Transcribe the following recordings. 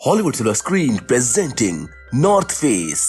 Hollywood silver screen presenting north face.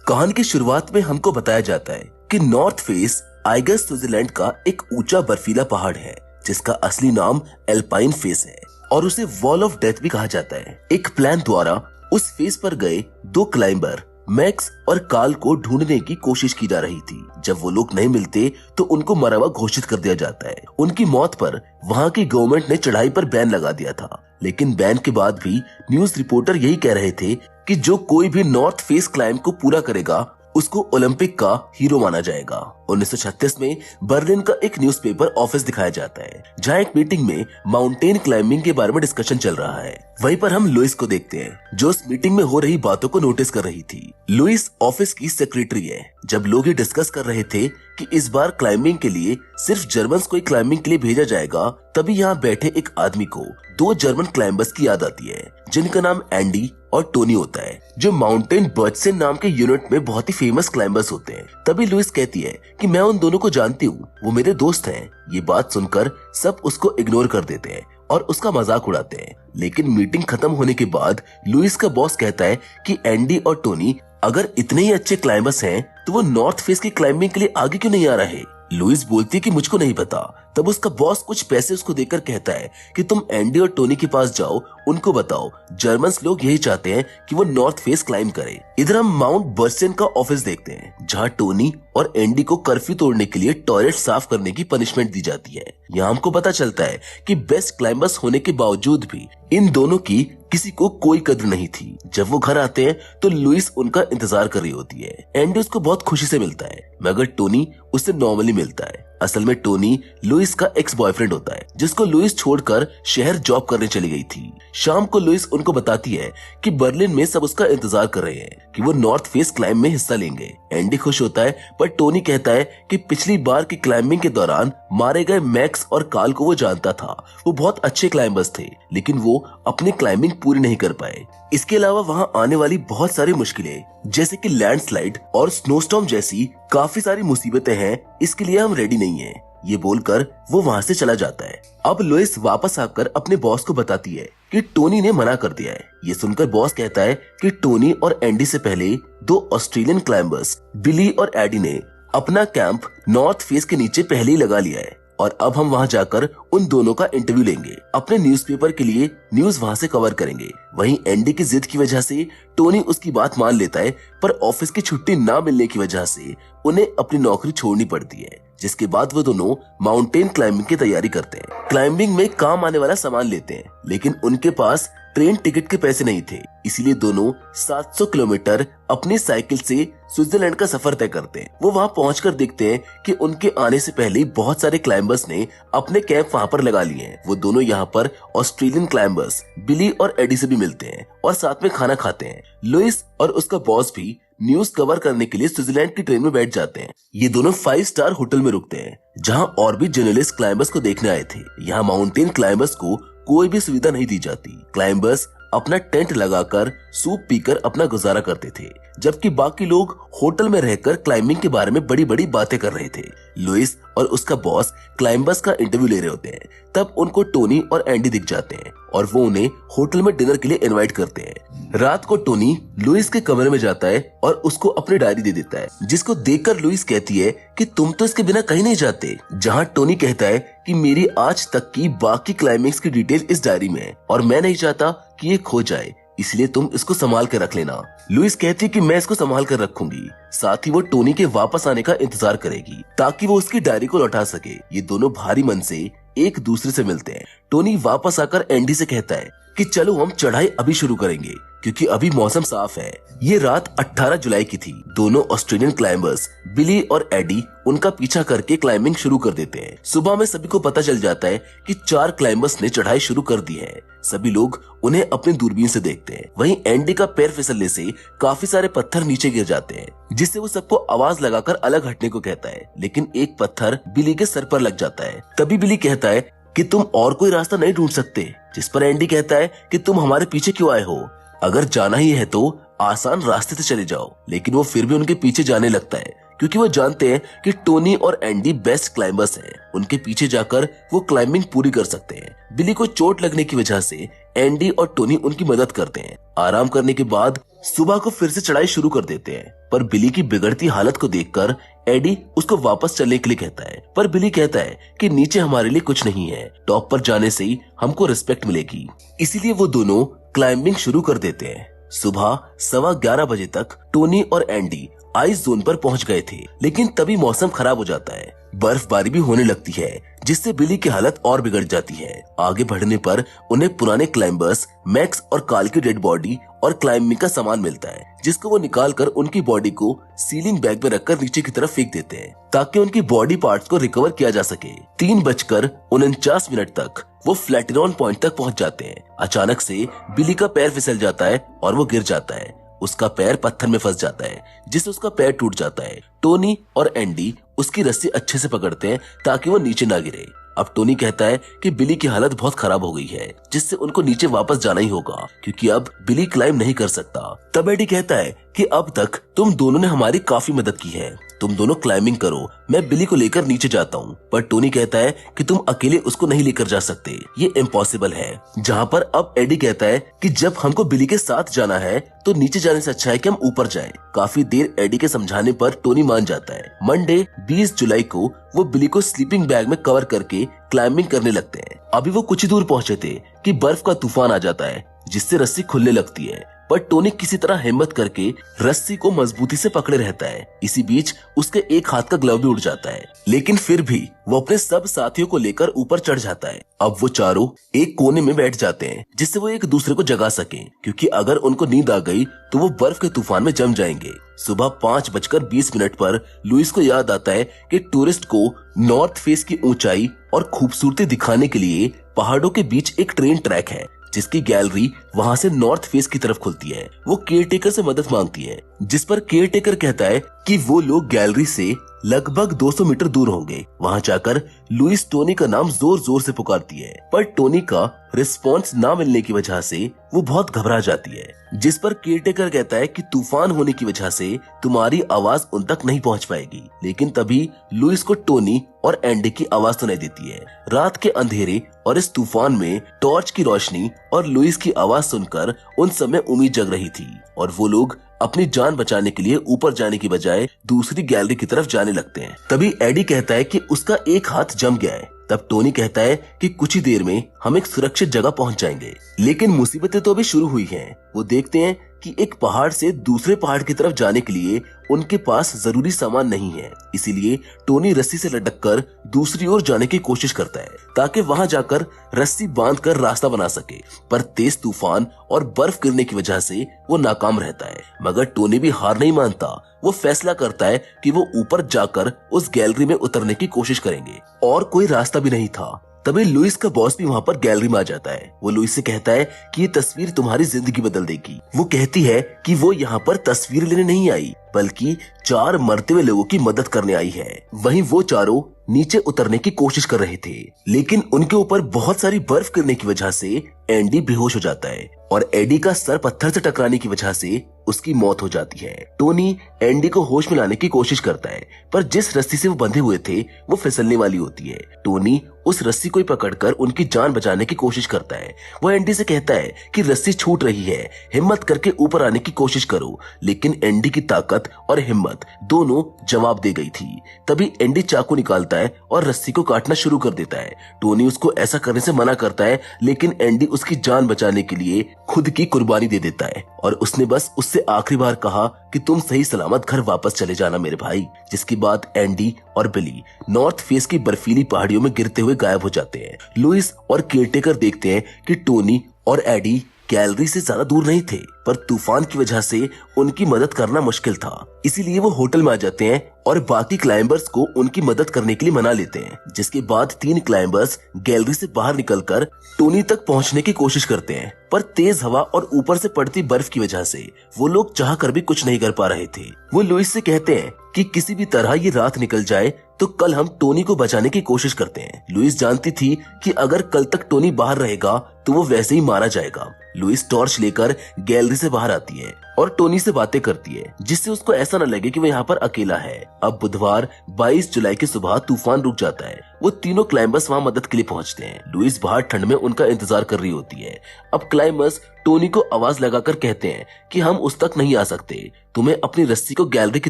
कहानी की शुरुआत में हमको बताया जाता है कि नॉर्थ फेस आइगस स्विट्जरलैंड का एक ऊंचा बर्फीला पहाड़ है जिसका असली नाम एल्पाइन फेस है और उसे वॉल ऑफ डेथ भी कहा जाता है। एक प्लान द्वारा उस फेस पर गए दो क्लाइंबर मैक्स और कार्ल को ढूंढने की कोशिश की जा रही थी। जब वो लोग नहीं मिलते तो उनको मरा हुआ घोषित कर दिया जाता है। उनकी मौत पर वहाँ की गवर्नमेंट ने चढ़ाई पर बैन लगा दिया था, लेकिन बैन के बाद भी न्यूज रिपोर्टर यही कह रहे थे कि जो कोई भी नॉर्थ फेस क्लाइंब को पूरा करेगा उसको ओलंपिक का हीरो माना जाएगा। 1936 में बर्लिन का एक न्यूज़पेपर ऑफिस दिखाया जाता है जहाँ एक मीटिंग में माउंटेन क्लाइंबिंग के बारे में डिस्कशन चल रहा है। वहीं पर हम लुइस को देखते हैं जो उस मीटिंग में हो रही बातों को नोटिस कर रही थी। लुइस ऑफिस की सेक्रेटरी है। जब लोग ये डिस्कस कर रहे थे कि इस बार क्लाइंबिंग के लिए सिर्फ जर्मन्स को ही क्लाइंबिंग के लिए भेजा जाएगा, तभी यहाँ बैठे एक आदमी को दो जर्मन क्लाइंबर्स की याद आती है जिनका नाम एंडी और टोनी होता है, जो माउंटेन बर्चसन नाम के यूनिट में बहुत ही फेमस क्लाइंबर्स होते हैं। तभी लुइस कहती है कि मैं उन दोनों को जानती हूँ, वो मेरे दोस्त हैं। ये बात सुनकर सब उसको इग्नोर कर देते हैं और उसका मजाक उड़ाते हैं। लेकिन मीटिंग खत्म होने के बाद लुइस का बॉस कहता है कि एंडी और टोनी अगर इतने ही अच्छे क्लाइंबर्स हैं तो वो नॉर्थ फेस की क्लाइंबिंग के लिए आगे क्यों नहीं आ रहे। लुइस बोलती है कि मुझको नहीं पता। तब उसका बॉस कुछ पैसे उसको देकर कहता है कि तुम एंडी और टोनी के पास जाओ, उनको बताओ जर्मन्स लोग यही चाहते हैं कि वो नॉर्थ फेस क्लाइंब करे। इधर हम माउंट बर्चसन का ऑफिस देखते हैं जहाँ टोनी और एंडी को कर्फ्यू तोड़ने के लिए टॉयलेट साफ करने की पनिशमेंट दी जाती है। यहाँ हमको पता चलता है कि बेस्ट क्लाइंबर्स होने के बावजूद भी इन दोनों की किसी को कोई कद्र नहीं थी। जब वो घर आते हैं तो लुइस उनका इंतजार कर रही होती है। एंडी उसको बहुत खुशी से मिलता है मगर टोनी उससे नॉर्मली मिलता है। असल में टोनी लुइस का एक्स बॉयफ्रेंड होता है जिसको लुइस छोड़कर शहर जॉब करने चली गई थी। शाम को लुइस उनको बताती है कि बर्लिन में सब उसका इंतजार कर रहे हैं कि वो नॉर्थ फेस क्लाइंब में हिस्सा लेंगे। एंडी खुश होता है पर टोनी कहता है कि पिछली बार की क्लाइंबिंग के दौरान मारे गए मैक्स और कार्ल को वो जानता था। वो बहुत अच्छे क्लाइंबर्स थे लेकिन वो अपनी क्लाइंबिंग पूरी नहीं कर पाए। इसके अलावा वहाँ आने वाली बहुत सारी मुश्किलें जैसे कि लैंडस्लाइड और स्नोस्टॉर्म जैसी काफी सारी मुसीबतें हैं, इसके लिए हम रेडी नहीं हैं। ये बोलकर वो वहाँ से चला जाता है। अब लुइस वापस आकर अपने बॉस को बताती है कि टोनी ने मना कर दिया है। ये सुनकर बॉस कहता है कि टोनी और एंडी से पहले दो ऑस्ट्रेलियन क्लाइंबर्स बिली और एडी ने अपना कैंप नॉर्थ फेस के नीचे पहले ही लगा लिया है और अब हम वहाँ जाकर उन दोनों का इंटरव्यू लेंगे। अपने न्यूज़पेपर के लिए न्यूज वहाँ से कवर करेंगे। वहीं एंडी की जिद की वजह से टोनी उसकी बात मान लेता है पर ऑफिस की छुट्टी ना मिलने की वजह से उन्हें अपनी नौकरी छोड़नी पड़ती है, जिसके बाद वो दोनों माउंटेन क्लाइंबिंग की तैयारी करते हैं। क्लाइंबिंग में काम आने वाला सामान लेते हैं लेकिन उनके पास ट्रेन टिकट के पैसे नहीं थे, इसीलिए दोनों 700 किलोमीटर अपनी साइकिल से स्विट्जरलैंड का सफर तय करते हैं। वो वहाँ पहुंचकर देखते हैं कि उनके आने से पहले बहुत सारे क्लाइंबर्स ने अपने कैंप वहाँ पर लगा लिए हैं। वो दोनों यहाँ पर ऑस्ट्रेलियन क्लाइंबर्स बिली और एडी से भी मिलते हैं और साथ में खाना खाते हैं। लुइस और उसका बॉस भी न्यूज कवर करने के लिए स्विट्जरलैंड की ट्रेन में बैठ जाते हैं। ये दोनों 5 स्टार होटल में रुकते हैं जहाँ और भी जर्नलिस्ट क्लाइंबर्स को देखने आए थे। यहाँ माउंटेन क्लाइंबर्स को कोई भी सुविधा नहीं दी जाती। क्लाइंबर्स अपना टेंट लगाकर सूप पीकर अपना गुजारा करते थे, जबकि बाकी लोग होटल में रहकर क्लाइंबिंग के बारे में बड़ी बड़ी बातें कर रहे थे। लुइस और उसका बॉस क्लाइंबर्स का इंटरव्यू ले रहे होते हैं। तब उनको टोनी और एंडी दिख जाते हैं और वो उन्हें होटल में डिनर के लिए इनवाइट करते हैं। रात को टोनी लुइस के कमरे में जाता है और उसको अपनी डायरी दे देता है, जिसको देखकर लुइस कहती है कि तुम तो इसके बिना कहीं नहीं जाते। जहाँ टोनी कहता है कि मेरी आज तक की बाकी क्लाइंबिंग्स की डिटेल इस डायरी में है और मैं नहीं चाहता कि ये खो जाए, इसलिए तुम इसको संभाल कर रख लेना। लुइस कहती है कि मैं इसको संभाल कर रखूंगी। साथ ही वो टोनी के वापस आने का इंतजार करेगी ताकि वो उसकी डायरी को लौटा सके। ये दोनों भारी मन से एक दूसरे से मिलते हैं। टोनी वापस आकर एंडी से कहता है कि चलो हम चढ़ाई अभी शुरू करेंगे क्योंकि अभी मौसम साफ है। ये रात 18 जुलाई की थी। दोनों ऑस्ट्रेलियन क्लाइंबर्स बिली और एडी उनका पीछा करके क्लाइंबिंग शुरू कर देते हैं। सुबह में सभी को पता चल जाता है कि 4 क्लाइंबर्स ने चढ़ाई शुरू कर दी है। सभी लोग उन्हें अपनी दूरबीन से देखते हैं। वहीं एंडी का पैर फिसलने से काफी सारे पत्थर नीचे गिर जाते हैं, जिससे वो सबको आवाज लगाकर अलग हटने को कहता है, लेकिन एक पत्थर बिली के सर पर लग जाता है। तभी बिली कहता है कि तुम और कोई रास्ता नहीं ढूंढ सकते, जिस पर एंडी कहता है कि तुम हमारे पीछे क्यों आए हो, अगर जाना ही है तो आसान रास्ते से चले जाओ। लेकिन वो फिर भी उनके पीछे जाने लगता है क्योंकि वो जानते हैं कि टोनी और एंडी बेस्ट क्लाइंबर्स हैं। उनके पीछे जाकर वो क्लाइंबिंग पूरी कर सकते हैं। बिली को चोट लगने की वजह से एंडी और टोनी उनकी मदद करते हैं। आराम करने के बाद सुबह को फिर से चढ़ाई शुरू कर देते हैं, पर बिली की बिगड़ती हालत को देखकर एडी उसको वापस चलने के लिए कहता है, पर बिली कहता है कि नीचे हमारे लिए कुछ नहीं है, टॉप पर जाने से ही हमको रिस्पेक्ट मिलेगी। इसीलिए वो दोनों क्लाइंबिंग शुरू कर देते हैं। सुबह 11:15 बजे तक टोनी और एंडी आइस जोन पर पहुंच गए थे, लेकिन तभी मौसम खराब हो जाता है। बर्फबारी भी होने लगती है, जिससे बिली की हालत और बिगड़ जाती है। आगे बढ़ने पर उन्हें पुराने क्लाइंबर्स मैक्स और कार्ल की डेड बॉडी और क्लाइंबिंग का सामान मिलता है, जिसको वो निकालकर उनकी बॉडी को सीलिंग बैग में रखकर नीचे की तरफ फेंक देते हैं, ताकि उनकी बॉडी पार्ट्स को रिकवर किया जा सके। 3:49 तक वो फ्लैटिनॉन पॉइंट तक पहुंच जाते हैं। अचानक से बिली का पैर फिसल जाता है और वो गिर जाता है। उसका पैर पत्थर में फंस जाता है, जिससे उसका पैर टूट जाता है। टोनी और एंडी उसकी रस्सी अच्छे से पकड़ते हैं ताकि वो नीचे ना गिरे। अब टोनी कहता है कि बिली की हालत बहुत खराब हो गई है, जिससे उनको नीचे वापस जाना ही होगा, क्योंकि अब बिली क्लाइंब नहीं कर सकता। तब एडी कहता है कि अब तक तुम दोनों ने हमारी काफी मदद की है, तुम दोनों क्लाइंबिंग करो, मैं बिली को लेकर नीचे जाता हूँ। पर टोनी कहता है कि तुम अकेले उसको नहीं लेकर जा सकते, ये इम्पॉसिबल है। जहाँ पर अब एडी कहता है कि जब हमको बिली के साथ जाना है तो नीचे जाने से अच्छा है कि हम ऊपर जाएं। काफी देर एडी के समझाने पर टोनी मान जाता है। मंडे 20 जुलाई को वो बिली को स्लीपिंग बैग में कवर करके क्लाइंबिंग करने लगते हैं। अभी वो कुछ ही दूर पहुंचे थे कि बर्फ का तूफान आ जाता है, जिससे रस्सी खुलने लगती है, पर टोनी किसी तरह हिम्मत करके रस्सी को मजबूती से पकड़े रहता है। इसी बीच उसके एक हाथ का ग्लव भी उड़ जाता है, लेकिन फिर भी वो अपने सब साथियों को लेकर ऊपर चढ़ जाता है। अब वो चारों एक कोने में बैठ जाते हैं, जिससे वो एक दूसरे को जगा सके, क्योंकि अगर उनको नींद आ गई तो वो बर्फ के तूफान में जम जाएंगे। सुबह 5:20 पर लुइस को याद आता है कि टूरिस्ट को नॉर्थ फेस की ऊंचाई और खूबसूरती दिखाने के लिए पहाड़ों के बीच एक ट्रेन ट्रैक है, जिसकी गैलरी वहां से नॉर्थ फेस की तरफ खुलती है। वो केयरटेकर से मदद मांगती है, जिस पर केयरटेकर कहता है कि वो लोग गैलरी से लगभग 200 मीटर दूर होंगे। वहां जाकर लुइस टोनी का नाम जोर जोर से पुकारती है, पर टोनी का रिस्पॉन्स ना मिलने की वजह से वो बहुत घबरा जाती है, जिस पर केयरटेकर कहता है कि तूफान होने की वजह से तुम्हारी आवाज उन तक नहीं पहुंच पाएगी। लेकिन तभी लुइस को टोनी और एंडी की आवाज सुनाई देती है। रात के अंधेरे और इस तूफान में टॉर्च की रोशनी और लुइस की आवाज सुनकर उन सब में उम्मीद जग रही थी, और वो लोग अपनी जान बचाने के लिए ऊपर जाने की बजाय दूसरी गैलरी की तरफ जाने लगते हैं। तभी एडी कहता है कि उसका एक हाथ जम गया है। तब टोनी कहता है कि कुछ ही देर में हम एक सुरक्षित जगह पहुंच जाएंगे, लेकिन मुसीबतें तो अभी शुरू हुई हैं। वो देखते हैं कि एक पहाड़ से दूसरे पहाड़ की तरफ जाने के लिए उनके पास जरूरी सामान नहीं है। इसीलिए टोनी रस्सी से लटककर दूसरी ओर जाने की कोशिश करता है, ताकि वहां जाकर रस्सी बांधकर रास्ता बना सके, पर तेज तूफान और बर्फ गिरने की वजह से वो नाकाम रहता है। मगर टोनी भी हार नहीं मानता। वो फैसला करता है कि वो ऊपर जाकर उस गैलरी में उतरने की कोशिश करेंगे, और कोई रास्ता भी नहीं था। तभी लुइस का बॉस भी वहाँ पर गैलरी में आ जाता है। वो लुइस से कहता है कि ये तस्वीर तुम्हारी जिंदगी बदल देगी। वो कहती है कि वो यहाँ पर तस्वीर लेने नहीं आई, बल्कि 4 मरते हुए लोगों की मदद करने आई है। वहीं वो चारों नीचे उतरने की कोशिश कर रहे थे, लेकिन उनके ऊपर बहुत सारी बर्फ गिरने की वजह से एंडी बेहोश हो जाता है, और एडी का सर पत्थर से टकराने की वजह से उसकी मौत हो जाती है। टोनी एंडी को होश में लाने की कोशिश करता है, पर जिस रस्सी से वो बंधे हुए थे वो फिसलने वाली होती है। टोनी उस रस्सी को ही पकड़कर उनकी जान बचाने की कोशिश करता है। वो एंडी से कहता है कि रस्सी छूट रही है, हिम्मत करके ऊपर आने की कोशिश करो, लेकिन एंडी की ताकत और हिम्मत दोनों जवाब दे गई थी। तभी एंडी चाकू निकालता है और रस्सी को काटना शुरू कर देता है। टोनी उसको ऐसा करने से मना करता है, लेकिन एंडी उसकी जान बचाने के लिए खुद की कुर्बानी दे देता है, और उसने बस उससे आखिरी बार कहा कि तुम सही सलामत घर वापस चले जाना मेरे भाई। जिसके बाद एंडी और बिली नॉर्थ फेस की बर्फीली पहाड़ियों में गिरते हुए गायब हो जाते हैं। लुइस और केयरटेकर देखते हैं कि टोनी और एडी गैलरी से ज्यादा दूर नहीं थे, पर तूफान की वजह से उनकी मदद करना मुश्किल था। इसीलिए वो होटल में आ जाते हैं और बाकी क्लाइंबर्स को उनकी मदद करने के लिए मना लेते हैं। जिसके बाद 3 क्लाइंबर्स गैलरी से बाहर निकलकर टोनी तक पहुंचने की कोशिश करते हैं, पर तेज हवा और ऊपर से पड़ती बर्फ की वजह से वो लोग चाह कर भी कुछ नहीं कर पा रहे थे। वो लुइस से कहते हैं कि किसी भी तरह ये रात निकल जाए तो कल हम टोनी को बचाने की कोशिश करते हैं। लुइस जानती थी कि अगर कल तक टोनी बाहर रहेगा तो वो वैसे ही मारा जाएगा। लुइस टॉर्च लेकर गैलरी से बाहर आती है और टोनी से बातें करती है, जिससे उसको ऐसा न लगे कि वो यहाँ पर अकेला है। अब बुधवार 22 जुलाई की सुबह तूफान रुक जाता है। वो तीनों क्लाइंबर्स वहाँ मदद के लिए पहुँचते हैं। लुइस बाहर ठंड में उनका इंतजार कर रही होती है। अब क्लाइंबर्स टोनी को आवाज लगाकर कहते हैं कि हम उस तक नहीं आ सकते, तुम्हें अपनी रस्सी को गैलरी की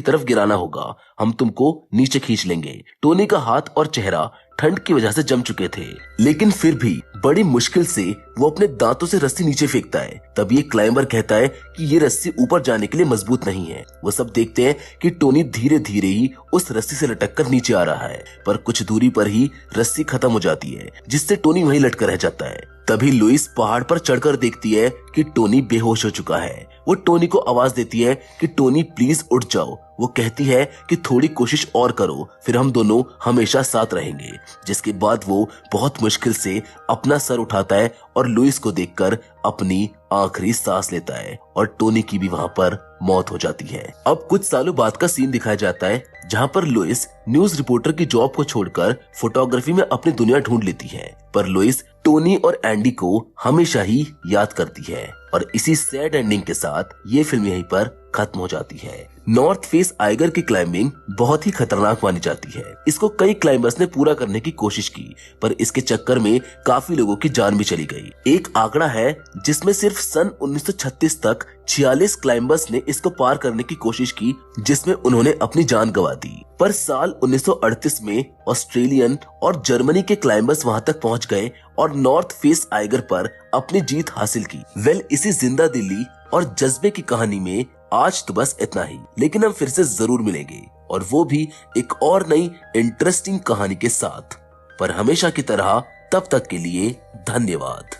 तरफ गिराना होगा, हम तुमको नीचे खींच लेंगे। टोनी का हाथ और चेहरा ठंड की वजह से जम चुके थे, लेकिन फिर भी बड़ी मुश्किल से वो अपने दांतों से रस्सी नीचे फेंकता है। तभी एक क्लाइंबर कहता है कि ये रस्सी ऊपर जाने के लिए मजबूत नहीं है। वो सब देखते हैं कि टोनी धीरे धीरे ही उस रस्सी से लटक कर नीचे आ रहा है, पर कुछ दूरी पर ही रस्सी खत्म हो जाती है, जिससे टोनी वहीं लटका रह जाता है। तभी लुइस पहाड़ पर चढ़कर देखती है कि टोनी बेहोश हो चुका है। वो टोनी को आवाज देती है कि टोनी प्लीज उठ जाओ। वो कहती है कि थोड़ी कोशिश और करो, फिर हम दोनों हमेशा साथ रहेंगे। जिसके बाद वो बहुत मुश्किल से अपना सर उठाता है और लुइस को देखकर अपनी आखिरी सांस लेता है और टोनी की भी वहां पर मौत हो जाती है। अब कुछ सालों बाद का सीन दिखाया जाता है, जहां पर लुइस न्यूज रिपोर्टर की जॉब को छोड़कर फोटोग्राफी में अपनी दुनिया ढूंढ लेती है। पर लुइस टोनी और एंडी को हमेशा ही याद करती है और इसी सैड एंडिंग के साथ ये फिल्म यहीं पर खत्म हो जाती है। नॉर्थ फेस आइगर की क्लाइंबिंग बहुत ही खतरनाक मानी जाती है। इसको कई क्लाइंबर्स ने पूरा करने की कोशिश की, पर इसके चक्कर में काफी लोगों की जान भी चली गई। एक आंकड़ा है जिसमें सिर्फ सन 1936 तक 46 क्लाइंबर्स ने इसको पार करने की कोशिश की, जिसमें उन्होंने अपनी जान गंवा दी। पर साल 1938 में ऑस्ट्रेलियन और जर्मनी के क्लाइंबर्स वहां तक पहुंच गए और नॉर्थ फेस आइगर पर अपनी जीत हासिल की। इसी जिंदा दिली और जज्बे की कहानी में आज तो बस इतना ही, लेकिन हम फिर से जरूर मिलेंगे, और वो भी एक और नई इंटरेस्टिंग कहानी के साथ। पर हमेशा की तरह तब तक के लिए धन्यवाद।